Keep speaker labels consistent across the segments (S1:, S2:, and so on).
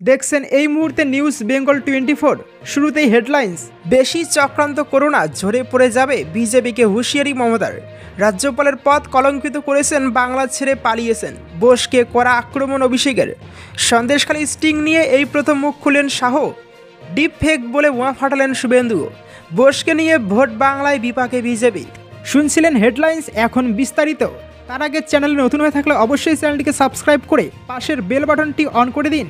S1: দেখছেন এই মুহূর্তে নিউজ বেঙ্গল 24। শুরুতেই হেডলাইন্স। বেশি চক্রান্ত করো না, ঝরে পড়ে যাবে বিজেপিকে হুঁশিয়ারি মমতার। রাজ্যপালের পদ কলঙ্কিত করেছেন, বাংলা ছেড়ে পালিয়েছেন, বোসকে করা আক্রমণ অভিষেকের। সন্দেশখালী স্টিং নিয়ে এই প্রথম মুখ খুললেন শাহ। ডিপ ফেক বলে বোমা ফাটালেন শুভেন্দু। বোসকে নিয়ে ভোট বাংলায় বিপাকে বিজেপি। শুনছিলেন হেডলাইন্স, এখন বিস্তারিত। তার আগে চ্যানেলে নতুন হয়ে থাকলে অবশ্যই চ্যানেলটিকে সাবস্ক্রাইব করে পাশের বেল বাটনটি অন করে দিন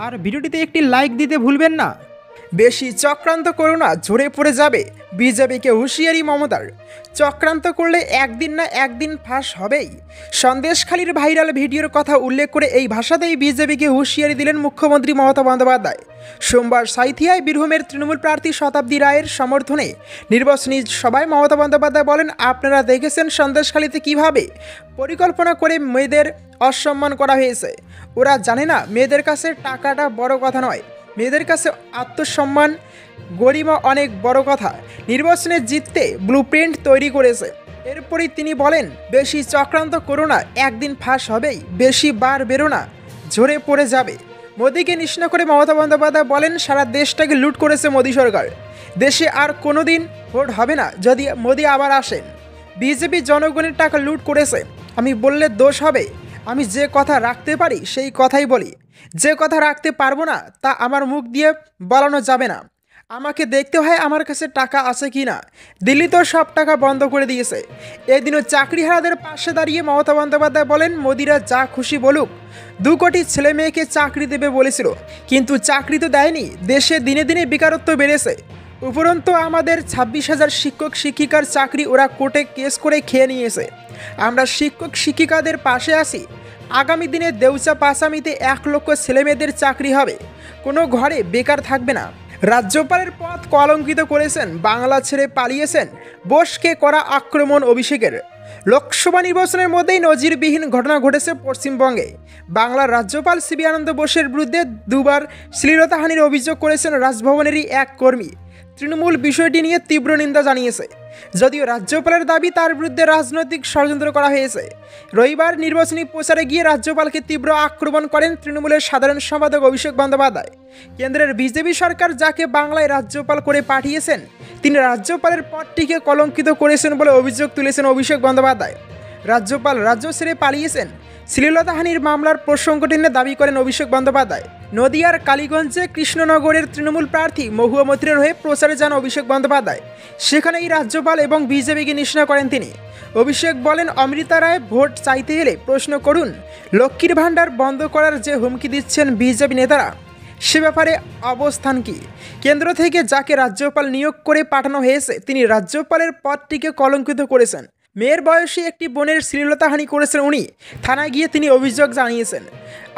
S1: আর ভিডিওটিতে একটি লাইক দিতে ভুলবেন না। বেশি চক্রান্ত করো না, ঝরে পড়ে যাবে বিজেপিকে হুঁশিয়ারি মমতার। চক্রান্ত করলে একদিন না একদিন ফাঁস হবেই। সন্দেশখালীর ভাইরাল ভিডিওর কথা উল্লেখ করে এই ভাষাতেই বিজেপিকে হুঁশিয়ারি দিলেন মুখ্যমন্ত্রী মমতা বন্দ্যোপাধ্যায়। সোমবার সাঁইথিয়ায় বীরভূমের তৃণমূল প্রার্থী শতাব্দী রায়ের সমর্থনে নির্বাচনী সভায় মমতা বন্দ্যোপাধ্যায় বলেন, আপনারা দেখেছেন সন্দেশখালীতে কিভাবে পরিকল্পনা করে মেয়েদের অসম্মান করা হয়েছে। ওরা জানে না মেয়েদের কাছে টাকাটা বড় কথা নয়, মেয়েদের কাছে আত্মসম্মান গরিমা অনেক বড় কথা। নির্বাচনে জিততে ব্লুপ্রিন্ট তৈরি করেছে। এরপরই তিনি বলেন, বেশি চক্রান্ত করো না, একদিন ফাঁস হবেই। বেশি বার বেরো না, ঝরে পড়ে যাবে। মোদিকে নিশানা করে মমতা বন্দ্যোপাধ্যায় বলেন, সারা দেশটাকে লুট করেছে মোদি সরকার। দেশে আর কোনো দিন ভোট হবে না যদি মোদি আবার আসেন। বিজেপি জনগণের টাকা লুট করেছে। আমি বললে দোষ হবে? আমি যে কথা রাখতে পারি সেই কথাই বলি, যে কথা রাখতে পারবো না তা আমার মুখ দিয়ে বলানো যাবে না। আমাকে দেখতে হয় আমার কাছে টাকা আছে কি না। দিল্লি তো সব টাকা বন্ধ করে দিয়েছে। এদিনও চাকরিহারাদের পাশে দাঁড়িয়ে মমতা বন্দ্যোপাধ্যায় বলেন, মোদিরা যা খুশি বলুক, 2 কোটি ছেলে মেয়েকে চাকরি দেবে বলেছিল, কিন্তু চাকরি তো দেয়নি। দেশে দিনে দিনে বেকারত্ব বেড়েছে। উপরন্তু আমাদের 26,000 শিক্ষক শিক্ষিকার চাকরি ওরা কোর্টে কেস করে খেয়ে নিয়েছে। আমরা শিক্ষক শিক্ষিকাদের পাশে আছি। আগামী দিনে দেউচা পাসামিতে 1 লক্ষ ছেলেমেয়েদের চাকরি হবে, কোনো ঘরে বেকার থাকবে না। রাজ্যপালের পদ কলঙ্কিত করেছেন, বাংলা ছেড়ে পালিয়েছেন, বোসকে করা আক্রমণ অভিষেকের। লোকসভা নির্বাচনের মধ্যেই নজিরবিহীন ঘটনা ঘটেছে পশ্চিমবঙ্গে। বাংলার রাজ্যপাল সিবি আনন্দ বোসের বিরুদ্ধে 2 বার শ্লীলতাহানির অভিযোগ করেছেন রাজভবনেরই এক কর্মী। তৃণমূল বিষয়টি নিয়ে তীব্র নিন্দা জানিয়েছে। যদিও রাজ্যপালের দাবি তার বিরুদ্ধে রাজনৈতিক ষড়যন্ত্র করা হয়েছে। রবিবার নির্বাচনী প্রচারে গিয়ে রাজ্যপালকে তীব্র আক্রমণ করেন তৃণমূলের সাধারণ সম্পাদক অভিষেক বন্দ্যোপাধ্যায়। কেন্দ্রের বিজেপি সরকার যাকে বাংলায় রাজ্যপাল করে পাঠিয়েছেন, তিনি রাজ্যপালের পদটিকে কলঙ্কিত করেছেন বলে অভিযোগ তুলেছেন অভিষেক বন্দ্যোপাধ্যায়। রাজ্যপাল রাজ্য ছেড়ে পালিয়েছেন, শ্লীলতাহানির মামলার প্রসঙ্গ টেনে দাবি করেন অভিষেক বন্দ্যোপাধ্যায়। নদিয়ার কালীগঞ্জে কৃষ্ণনগরের তৃণমূল প্রার্থী মহুয়া মৈত্রের হয়ে প্রচারে যান অভিষেক বন্দ্যোপাধ্যায়। সেখানেই রাজ্যপাল এবং বিজেপিকে নিশানা করেন তিনি। অভিষেক বলেন, অমৃতা রায় ভোট চাইতে এলে প্রশ্ন করুন, লক্ষ্মীর ভাণ্ডার বন্ধ করার যে হুমকি দিচ্ছেন বিজেপি নেতারা, সে ব্যাপারে অবস্থান কি? কেন্দ্র থেকে যাকে রাজ্যপাল নিয়োগ করে পাঠানো হয়েছে, তিনি রাজ্যপালের পদটিকে কলঙ্কিত করেছেন। মেয়ের বয়সী একটি বোনের শ্লীলতাহানি করেছেন উনি। থানায় গিয়ে তিনি অভিযোগ জানিয়েছেন,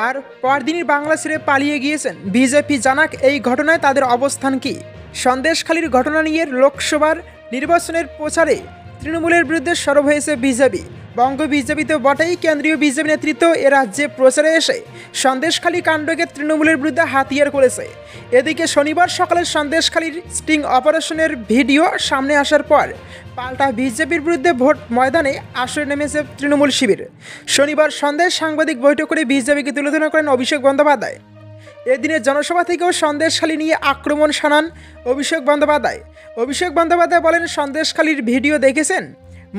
S1: আর পরদিনই বাংলা ছেড়ে পালিয়ে গিয়েছেন। বিজেপি জানাক এই ঘটনায় তাদের অবস্থান কি। সন্দেশখালীর ঘটনা নিয়ে লোকসভার নির্বাচনের প্রচারে তৃণমূলের বিরুদ্ধে সরব হয়েছে বিজেপি। বঙ্গ বিজেপিতে বটেই, কেন্দ্রীয় বিজেপি নেতৃত্ব এ রাজ্যে প্রচারে এসে সন্দেশখালী কাণ্ডকে তৃণমূলের বিরুদ্ধে হাতিয়ার করেছে। এদিকে শনিবার সকালে সন্দেশখালীর স্টিং অপারেশনের ভিডিও সামনে আসার পর পাল্টা বিজেপির বিরুদ্ধে ভোট ময়দানে আসরে নেমেছে তৃণমূল শিবির। শনিবার সন্ধ্যায় সাংবাদিক বৈঠক করে বিজেপিকে তুলে ধরা করেন অভিষেক বন্দ্যোপাধ্যায়। এদিনের জনসভা থেকেও সন্দেশখালী নিয়ে আক্রমণ শানান অভিষেক বন্দ্যোপাধ্যায়। অভিষেক বন্দ্যোপাধ্যায় বলেন, সন্দেশখালীর ভিডিও দেখেছেন?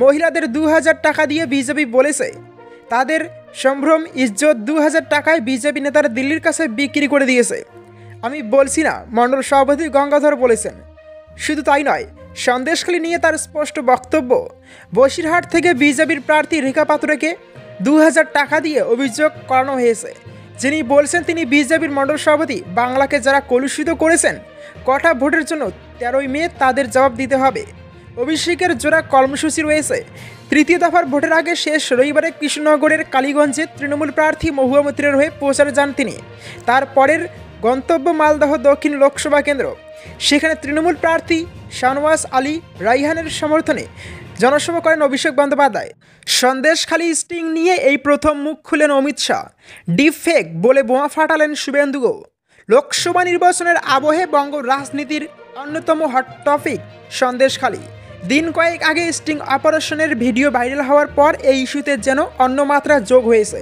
S1: মহিলাদের 2,000 টাকা দিয়ে বিজেপি বলেছে তাদের সম্ভ্রম ইজ্জত 2,000 টাকায় বিজেপি নেতারা দিল্লির কাছে বিক্রি করে দিয়েছে। আমি বলছি না, মণ্ডল সভাপতি গঙ্গাধর বলেছেন। শুধু তাই নয়, সন্দেশখালী নিয়ে তার স্পষ্ট বক্তব্য। বসিরহাট থেকে বিজেপির প্রার্থী রেখা পাত্রকে 2,000 টাকা দিয়ে অভিযোগ করানো হয়েছে। যিনি বলছেন তিনি বিজেপির মণ্ডল সভাপতি। বাংলাকে যারা কলুষিত করেছেন কটা ভোটের জন্য 13ই মে তাদের জবাব দিতে হবে। অভিষেকের জোড়া কর্মসূচি রয়েছে। 3য় দফার ভোটের আগে শেষ রবিবারে কৃষ্ণনগরের কালীগঞ্জে তৃণমূল প্রার্থী মহুয়া মৈত্রের হয়ে প্রচারে যান তিনি। তারপরের গন্তব্য মালদহ দক্ষিণ লোকসভা কেন্দ্র। সেখানে তৃণমূল প্রার্থী শাহনওয়াজ আলী রাইহানের সমর্থনে জনসভা করেন অভিষেক বন্দ্যোপাধ্যায়। সন্দেশখালী স্টিং নিয়ে এই প্রথম মুখ খুলেন অমিত শাহ। ডিপ ফেক বলে বোমা ফাটালেন শুভেন্দু। লোকসভা নির্বাচনের আবহে বঙ্গ রাজনীতির অন্যতম হট টপিক সন্দেশখালী। দিন কয়েক আগে স্টিং অপারেশনের ভিডিও ভাইরাল হওয়ার পর এই ইস্যুতে যেন অন্য মাত্রা যোগ হয়েছে।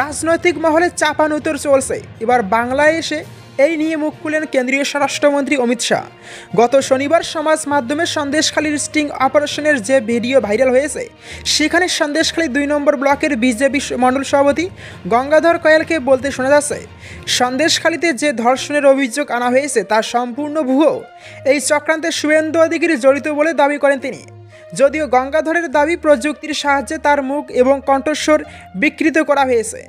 S1: রাজনৈতিক মহলে চাপানুতর চলছে। এবার বাংলায় এসে এই নিয়ে মুখ খুলেন কেন্দ্রীয় স্বরাষ্ট্রমন্ত্রী অমিত শাহ। গত শনিবার সমাজ মাধ্যমে সন্দেশখালীর স্টিং অপারেশনের যে ভিডিও ভাইরাল হয়েছে, সেখানে সন্দেশখালী 2 নম্বর ব্লকের বিজেপি মণ্ডল সভাপতি গঙ্গাধর কয়ালকে বলতে শোনা যাচ্ছে, সন্দেশখালীতে যে ধর্ষণের অভিযোগ আনা হয়েছে তা সম্পূর্ণ ভুয়ো। এই চক্রান্তে শুভেন্দু অধিকারী জড়িত বলে দাবি করেন তিনি। যদিও গঙ্গাধরের দাবি প্রযুক্তির সাহায্যে তার মুখ এবং কণ্ঠস্বর বিকৃত করা হয়েছে।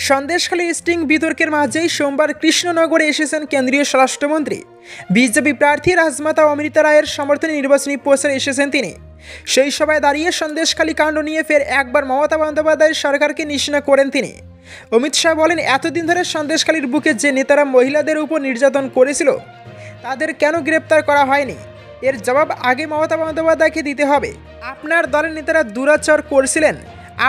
S1: সন্দেশখালী স্টিং বিতর্কের মাঝেই সোমবার কৃষ্ণনগরে এসেছেন কেন্দ্রীয় স্বরাষ্ট্রমন্ত্রী। বিজেপি প্রার্থী রাজমাতা অমৃতা রায়ের সমর্থনে নির্বাচনী প্রচারে এসেছেন তিনি। সেই সভায় দাঁড়িয়ে সন্দেশখালী কাণ্ড নিয়ে ফের একবার মমতা বন্দ্যোপাধ্যায়ের সরকারকে নিশানা করেন তিনি। অমিত শাহ বলেন, এতদিন ধরে সন্দেশখালীর বুকে যে নেতারা মহিলাদের উপর নির্যাতন করেছিল তাদের কেন গ্রেপ্তার করা হয়নি, এর জবাব আগে মমতা বন্দ্যোপাধ্যায়কে দিতে হবে। আপনার দলের নেতারা দুরাচার করছিলেন,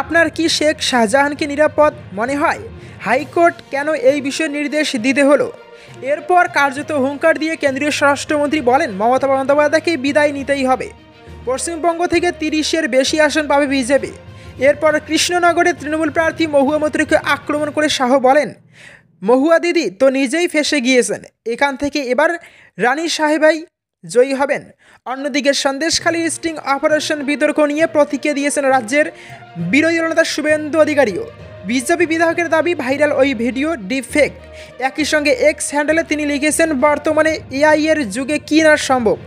S1: আপনার কি শেখ শাহজাহানকে নিরাপদ মনে হয়? হাইকোর্ট কেন এই বিষয়ে নির্দেশ দিতে হলো? এরপর কার্যত হুঙ্কার দিয়ে কেন্দ্রীয় স্বরাষ্ট্রমন্ত্রী বলেন, মমতা বন্দ্যোপাধ্যায়কে বিদায় নিতেই হবে। পশ্চিমবঙ্গ থেকে 30-এর বেশি আসন পাবে বিজেপি। এরপর কৃষ্ণনগরে তৃণমূল প্রার্থী মহুয়া মৈত্রকে আক্রমণ করে শাহ বলেন, মহুয়া দিদি তো নিজেই ফেঁসে গিয়েছেন, এখান থেকে এবার রানী সাহেবাই জয়ী হবেন। অন্যদিকে সন্দেশখালী স্টিং অপারেশন বিতর্ক নিয়ে প্রতিক্রিয়া দিয়েছেন রাজ্যের বিরোধী দলনেতা শুভেন্দু অধিকারীও। বিজেপি বিধায়কের দাবি, ভাইরাল ওই ভিডিও ডিপফেক। একই সঙ্গে এক্স হ্যান্ডেলে তিনি লিখেছেন, বর্তমানে এআই এর যুগে কী না সম্ভব।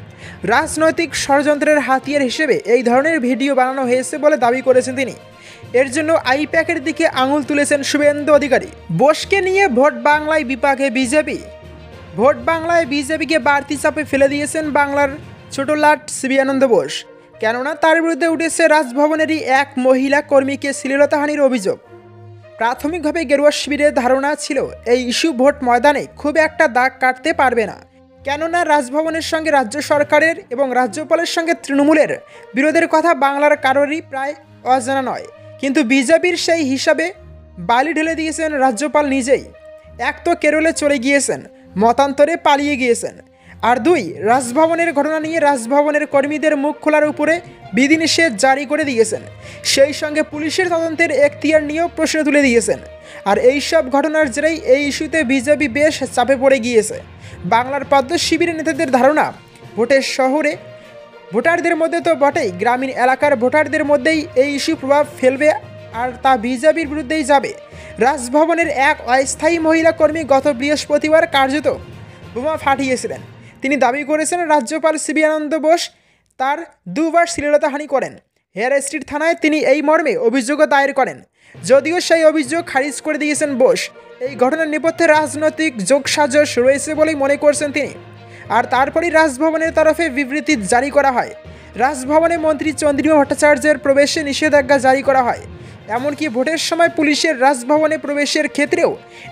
S1: রাজনৈতিক ষড়যন্ত্রের হাতিয়ার হিসেবে এই ধরনের ভিডিও বানানো হয়েছে বলে দাবি করেছেন তিনি। এর জন্য আইপ্যাকের দিকে আঙুল তুলেছেন শুভেন্দু অধিকারী। বোসকে নিয়ে ভোট বাংলায় বিপাকে বিজেপি। ভোট বাংলায় বিজেপিকে বাড়তি চাপে ফেলে দিয়েছেন বাংলার ছোট লাট সিবি আনন্দ বোস। কেননা তার বিরুদ্ধে উঠেছে রাজভবনেরই এক মহিলা কর্মীকে শ্লীলতাহানির অভিযোগ। প্রাথমিকভাবে গেরুয়া শিবিরের ধারণা ছিল এই ইস্যু ভোট ময়দানে খুব একটা দাগ কাটতে পারবে না, কেননা রাজভবনের সঙ্গে রাজ্য সরকারের এবং রাজ্যপালের সঙ্গে তৃণমূলের বিরোধের কথা বাংলার কারোরই প্রায় অজানা নয়। কিন্তু বিজেপির সেই হিসাবে বালি ঢেলে দিয়েছেন রাজ্যপাল নিজেই। এক তো কেরলে চলে গিয়েছেন, মতান্তরে পালিয়ে গিয়েছেন, আর 2, রাজভবনের ঘটনা নিয়ে রাজভবনের কর্মীদের মুখ খোলার উপরে বিধিনিষেধ জারি করে দিয়েছেন। সেই সঙ্গে পুলিশের তদন্তের এখতিয়ার নিয়েও প্রশ্ন তুলে দিয়েছেন। আর এই সব ঘটনার জেরেই এই ইস্যুতে বিজেপি বেশ চাপে পড়ে গিয়েছে। বাংলার পদ্ম শিবিরের নেতাদের ধারণা, ভোটের শহরে ভোটারদের মধ্যে তো বটেই, গ্রামীণ এলাকার ভোটারদের মধ্যেই এই ইস্যু প্রভাব ফেলবে, আর তা বিজেপির বিরুদ্ধেই যাবে। রাজভবনের এক অস্থায়ী মহিলা কর্মী গত বৃহস্পতিবার কার্যত বোমা ফাটিয়েছিলেন। তিনি দাবি করেছেন, রাজ্যপাল সিবি আনন্দ বোস তার 2 বার শ্লীলতাহানি করেন। হেয়ার স্ট্রিট থানায় তিনি এই মর্মে অভিযোগও দায়ের করেন। যদিও সেই অভিযোগ খারিজ করে দিয়েছেন বোস। এই ঘটনার নেপথ্যে রাজনৈতিক যোগসাজশ রয়েছে বলেই মনে করছেন তিনি। আর তারপরই রাজভবনের তরফে বিবৃতি জারি করা হয়। রাজভবনে মন্ত্রী চন্দ্রিমা ভট্টাচার্যের প্রবেশে নিষেধাজ্ঞা জারি করা হয়। এমনকি ভোটের সময় পুলিশের রাজভবনে প্রবেশের ক্ষেত্রেও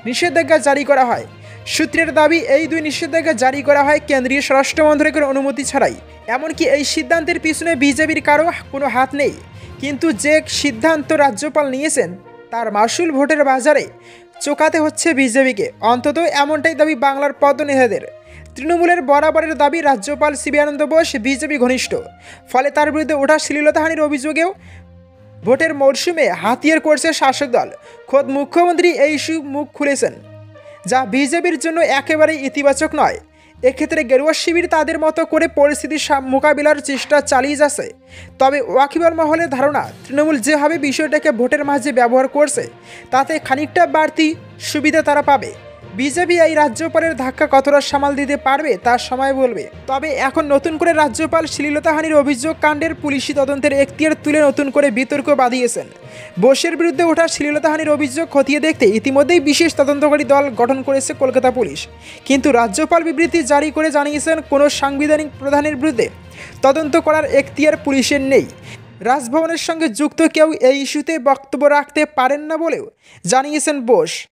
S1: নিষেধাজ্ঞা জারি করা হয়। সূত্রের দাবি, এই 2 নিষেধাজ্ঞা জারি করা হয় কেন্দ্রীয় স্বরাষ্ট্র মন্ত্রকের অনুমতি ছাড়াই। এমনকি এই সিদ্ধান্তের পিছনে বিজেপির কারো কোনো হাত নেই। কিন্তু যে সিদ্ধান্ত রাজ্যপাল নিয়েছেন তার মাসুল ভোটের বাজারে চোকাতে হচ্ছে বিজেপিকে, অন্তত এমনটাই দাবি বাংলার পদনেতাদের। তৃণমূলের বরাবরের দাবি, রাজ্যপাল সিবি আনন্দ বোস বিজেপি ঘনিষ্ঠ, ফলে তার বিরুদ্ধে ওঠা শ্লীলতাহানির অভিযোগেও ভোটের মরশুমে হাতিয়ার করছে শাসক দল। খোদ মুখ্যমন্ত্রী এই ইস্যু মুখ খুলেছেন, যা বিজেপির জন্য একেবারেই ইতিবাচক নয়। এক্ষেত্রে গেরুয়া শিবির তাদের মতো করে পরিস্থিতির মোকাবিলার চেষ্টা চালিয়ে যাচ্ছে। তবে ওয়াকিবহাল মহলের ধারণা, তৃণমূল যেভাবে বিষয়টাকে ভোটের মাঝে ব্যবহার করছে তাতে খানিকটা বাড়তি সুবিধা তারা পাবে। বিজেপি এই রাজ্যপালের ধাক্কা কতটা সামাল দিতে পারবে তার সময় বলবে। তবে এখন নতুন করে রাজ্যপাল শ্লীলতাহানির অভিযোগ কাণ্ডের পুলিশি তদন্তের এখতিয়ার তুলে নতুন করে বিতর্ক বাঁধিয়েছেন। বোসের বিরুদ্ধে ওঠা শ্লীলতাহানির অভিযোগ খতিয়ে দেখতে ইতিমধ্যেই বিশেষ তদন্তকারী দল গঠন করেছে কলকাতা পুলিশ। কিন্তু রাজ্যপাল বিবৃতি জারি করে জানিয়েছেন, কোনো সাংবিধানিক প্রধানের বিরুদ্ধে তদন্ত করার এখতিয়ার পুলিশের নেই। রাজভবনের সঙ্গে যুক্ত কেউ এই ইস্যুতে বক্তব্য রাখতে পারেন না বলেও জানিয়েছেন বোস।